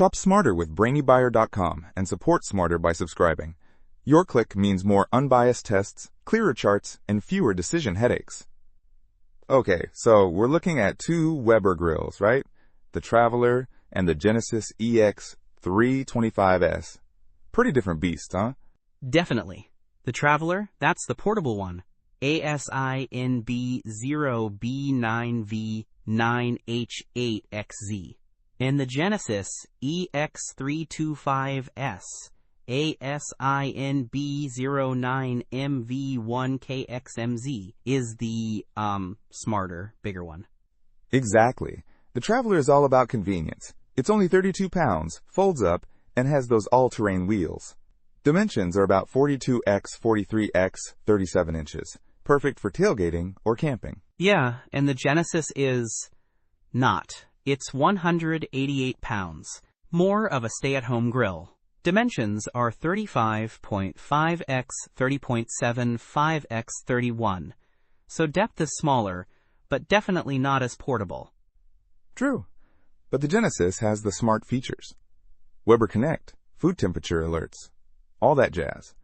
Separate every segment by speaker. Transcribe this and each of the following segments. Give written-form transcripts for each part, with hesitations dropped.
Speaker 1: Shop smarter with BrainyBuyer.com and support smarter by subscribing. Your click means more unbiased tests, clearer charts, and fewer decision headaches. Okay, so we're looking at two Weber grills, right? The Traveler and the Genesis EX-325S. Pretty different beasts, huh?
Speaker 2: Definitely. The Traveler, that's the portable one. ASINB0B9V9H8XZ. And the Genesis EX-325S. ASINB09MV1KXMZ is the, smarter, bigger one.
Speaker 1: Exactly. The Traveler is all about convenience. It's only 32 pounds, folds up, and has those all-terrain wheels. Dimensions are about 42x 43x 37 inches. Perfect for tailgating or camping.
Speaker 2: Yeah, and the Genesis is not. It's 188 pounds. More of a stay-at-home grill. Dimensions are 35.5x 30.75x 31. So depth is smaller, but definitely not as portable.
Speaker 1: True. But the Genesis has the smart features. Weber Connect, food temperature alerts, all that jazz.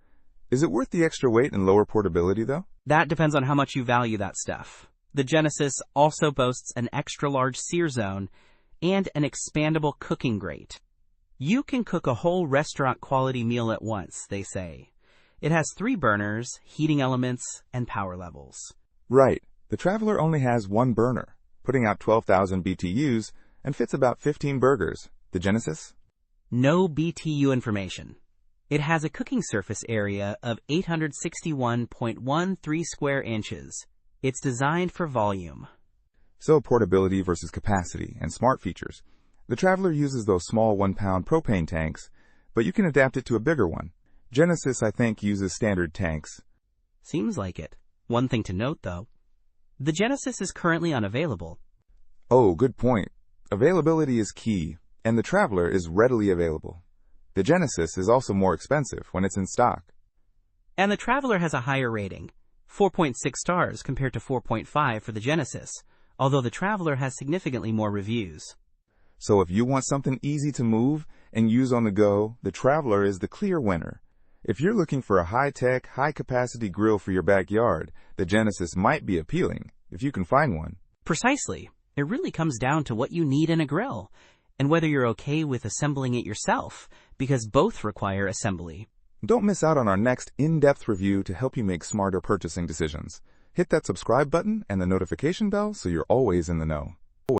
Speaker 1: Is it worth the extra weight and lower portability, though?
Speaker 2: That depends on how much you value that stuff. The Genesis also boasts an extra-large sear zone and an expandable cooking grate. You can cook a whole restaurant-quality meal at once, they say. It has 3 burners, heating elements, and power levels.
Speaker 1: Right. The Traveler only has 1 burner, putting out 12,000 BTUs and fits about 15 burgers. The Genesis?
Speaker 2: No BTU information. It has a cooking surface area of 861.13 square inches. It's designed for volume.
Speaker 1: So portability versus capacity and smart features. The Traveler uses those small 1-pound propane tanks, but you can adapt it to a bigger one. Genesis, I think, uses standard tanks.
Speaker 2: Seems like it. One thing to note, though. The Genesis is currently unavailable.
Speaker 1: Oh, good point. Availability is key, and the Traveler is readily available. The Genesis is also more expensive when it's in stock.
Speaker 2: And the Traveler has a higher rating, 4.6 stars compared to 4.5 for the Genesis, although the Traveler has significantly more reviews.
Speaker 1: So if you want something easy to move and use on the go, the Traveler is the clear winner. If you're looking for a high-tech, high-capacity grill for your backyard, the Genesis might be appealing, if you can find one.
Speaker 2: Precisely. It really comes down to what you need in a grill, and whether you're okay with assembling it yourself, because both require assembly.
Speaker 1: Don't miss out on our next in-depth review to help you make smarter purchasing decisions. Hit that subscribe button and the notification bell so you're always in the know.